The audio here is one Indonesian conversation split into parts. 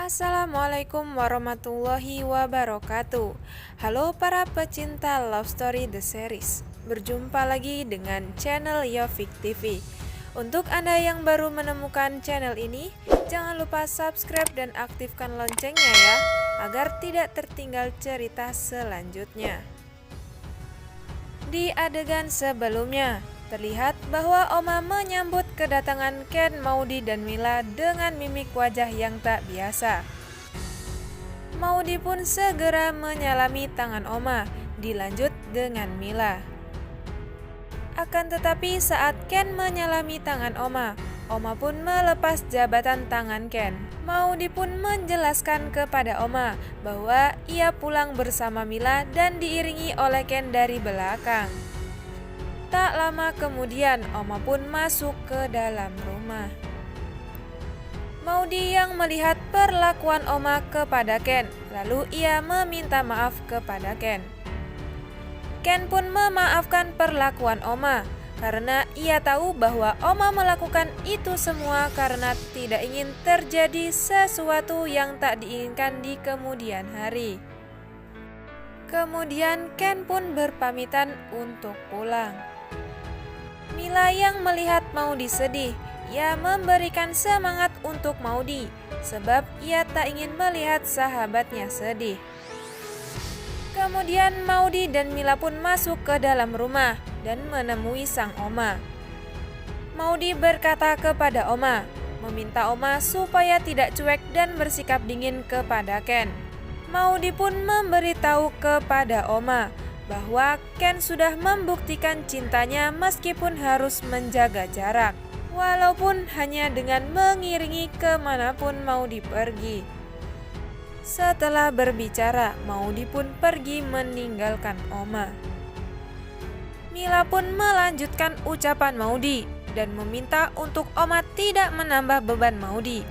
Assalamualaikum warahmatullahi wabarakatuh. Halo para pecinta Love Story The Series. Berjumpa lagi dengan channel Yofik TV. Untuk Anda yang baru menemukan channel ini, jangan lupa subscribe dan aktifkan loncengnya ya, agar tidak tertinggal cerita selanjutnya. Di adegan sebelumnya, terlihat bahwa Oma menyambut kedatangan Ken, Maudy, dan Mila dengan mimik wajah yang tak biasa. Maudy pun segera menyalami tangan Oma, dilanjut dengan Mila. Akan tetapi saat Ken menyalami tangan Oma pun melepas jabatan tangan Ken. Maudy pun menjelaskan kepada Oma bahwa ia pulang bersama Mila dan diiringi oleh Ken dari belakang. Tak lama kemudian, Oma pun masuk ke dalam rumah. Maudy yang melihat perlakuan Oma kepada Ken, lalu ia meminta maaf kepada Ken. Ken pun memaafkan perlakuan Oma, karena ia tahu bahwa Oma melakukan itu semua karena tidak ingin terjadi sesuatu yang tak diinginkan di kemudian hari. Kemudian Ken pun berpamitan untuk pulang. Mila yang melihat Maudy sedih, ia memberikan semangat untuk Maudy, sebab ia tak ingin melihat sahabatnya sedih. Kemudian Maudy dan Mila pun masuk ke dalam rumah dan menemui sang Oma. Maudy berkata kepada Oma, meminta Oma supaya tidak cuek dan bersikap dingin kepada Ken. Maudy pun memberitahu kepada Oma bahwa Ken sudah membuktikan cintanya meskipun harus menjaga jarak, walaupun hanya dengan mengiringi kemanapun Maudy pergi. Setelah berbicara, Maudy pun pergi meninggalkan Oma. Mila pun melanjutkan ucapan Maudy dan meminta untuk Oma tidak menambah beban Maudy,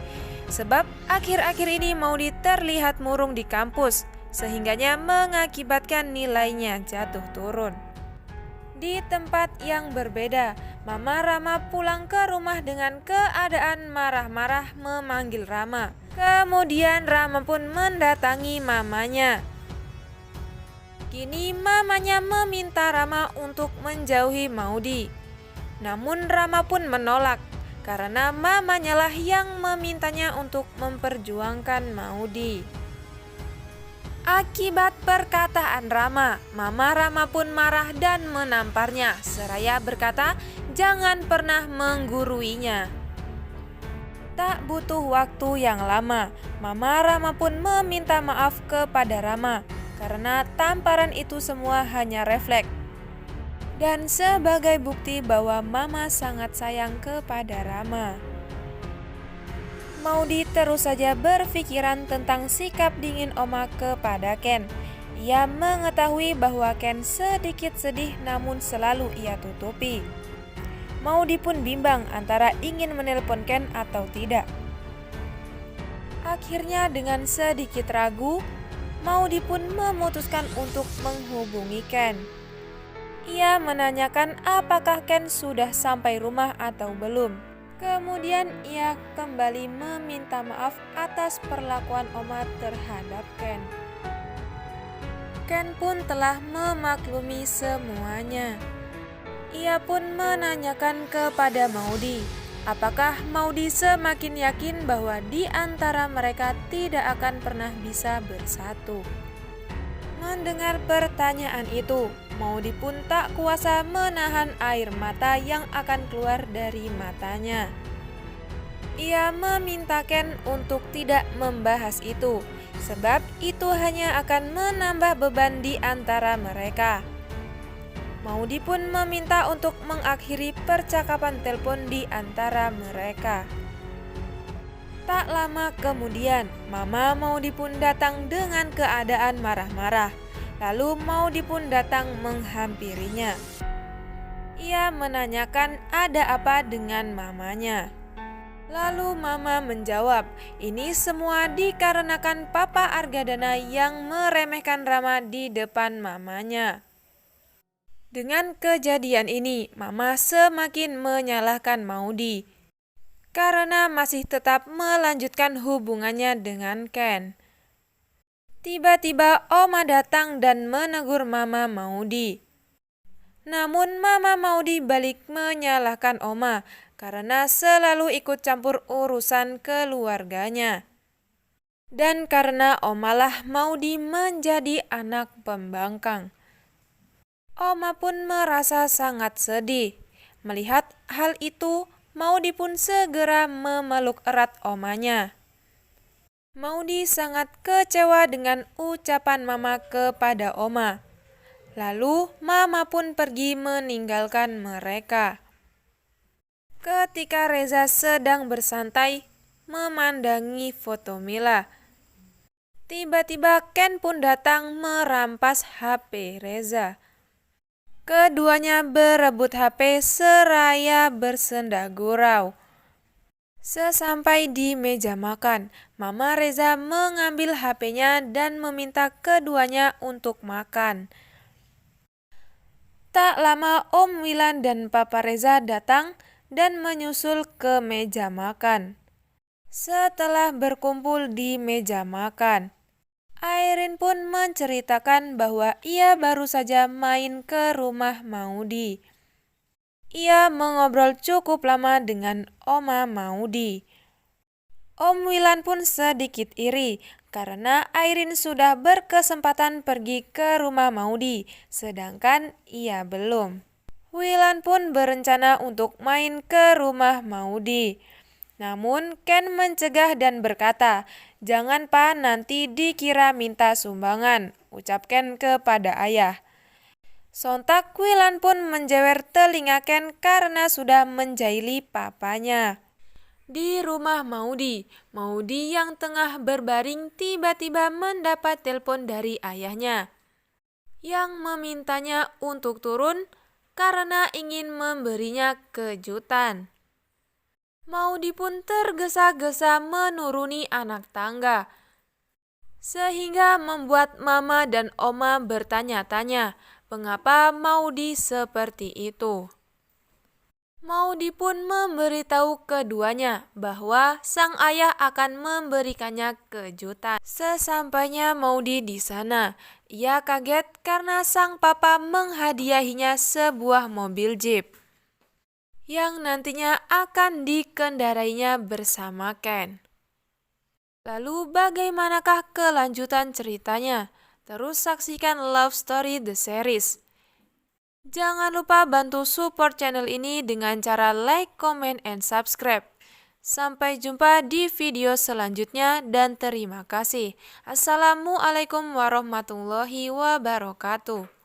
sebab akhir-akhir ini Maudy terlihat murung di kampus, sehingganya mengakibatkan nilainya jatuh turun. Di tempat yang berbeda, Mama Rama pulang ke rumah dengan keadaan marah-marah memanggil Rama. Kemudian Rama pun mendatangi mamanya. Kini mamanya meminta Rama untuk menjauhi Maudy. Namun Rama pun menolak, karena mamanya lah yang memintanya untuk memperjuangkan Maudy. Akibat perkataan Rama, Mama Rama pun marah dan menamparnya, seraya berkata jangan pernah mengguruinya. Tak butuh waktu yang lama, Mama Rama pun meminta maaf kepada Rama, karena tamparan itu semua hanya refleks. Dan sebagai bukti bahwa Mama sangat sayang kepada Rama. Maudy terus saja berpikiran tentang sikap dingin Oma kepada Ken. Ia mengetahui bahwa Ken sedikit sedih namun selalu ia tutupi. Maudy pun bimbang antara ingin menelpon Ken atau tidak. Akhirnya dengan sedikit ragu, Maudy pun memutuskan untuk menghubungi Ken. Ia menanyakan apakah Ken sudah sampai rumah atau belum. Kemudian ia kembali meminta maaf atas perlakuan Oma terhadap Ken. Ken pun telah memaklumi semuanya. Ia pun menanyakan kepada Maudy, apakah Maudy semakin yakin bahwa di antara mereka tidak akan pernah bisa bersatu. Mendengar pertanyaan itu, Maudy pun tak kuasa menahan air mata yang akan keluar dari matanya. Ia meminta Ken untuk tidak membahas itu, sebab itu hanya akan menambah beban di antara mereka. Maudy pun meminta untuk mengakhiri percakapan telepon di antara mereka. Tak lama kemudian, Mama Maudy pun datang dengan keadaan marah-marah. Lalu Maudy pun datang menghampirinya. Ia menanyakan ada apa dengan mamanya. Lalu Mama menjawab, ini semua dikarenakan Papa Argadana yang meremehkan Rama di depan mamanya. Dengan kejadian ini, Mama semakin menyalahkan Maudy. karena masih tetap melanjutkan hubungannya dengan Ken. Tiba-tiba Oma datang dan menegur Mama Maudi. Namun Mama Maudi balik menyalahkan Oma karena selalu ikut campur urusan keluarganya. Dan karena Omalah Maudi menjadi anak pembangkang. Oma pun merasa sangat sedih. Melihat hal itu, Maudi pun segera memeluk erat Omanya. Maudi sangat kecewa dengan ucapan Mama kepada Oma. Lalu Mama pun pergi meninggalkan mereka. Ketika Reza sedang bersantai memandangi foto Mila, tiba-tiba Ken pun datang merampas HP Reza. Keduanya berebut HP seraya bersenda gurau. Sesampai di meja makan, Mama Reza mengambil HP-nya dan meminta keduanya untuk makan. Tak lama Om Wilan dan Papa Reza datang dan menyusul ke meja makan. Setelah berkumpul di meja makan, Airin pun menceritakan bahwa ia baru saja main ke rumah Maudi. Ia mengobrol cukup lama dengan Oma Maudi. Om Wilan pun sedikit iri karena Airin sudah berkesempatan pergi ke rumah Maudi, sedangkan ia belum. Wilan pun berencana untuk main ke rumah Maudi. Namun Ken mencegah dan berkata, "Jangan Pa, nanti dikira minta sumbangan," ucap Ken kepada ayah. Sontak Wilan pun menjewer telinga Ken karena sudah menjahili papanya. Di rumah Maudi, Maudi yang tengah berbaring tiba-tiba mendapat telepon dari ayahnya yang memintanya untuk turun karena ingin memberinya kejutan. Maudi pun tergesa-gesa menuruni anak tangga, sehingga membuat Mama dan Oma bertanya-tanya mengapa Maudi seperti itu. Maudi pun memberitahu keduanya bahwa sang ayah akan memberikannya kejutan. Sesampainya Maudi di sana, ia kaget karena sang papa menghadiahinya sebuah mobil jeep yang nantinya akan dikendarainya bersama Ken. Lalu bagaimanakah kelanjutan ceritanya? Terus saksikan Love Story The Series. Jangan lupa bantu support channel ini dengan cara like, comment, and subscribe. Sampai jumpa di video selanjutnya dan terima kasih. Assalamualaikum warahmatullahi wabarakatuh.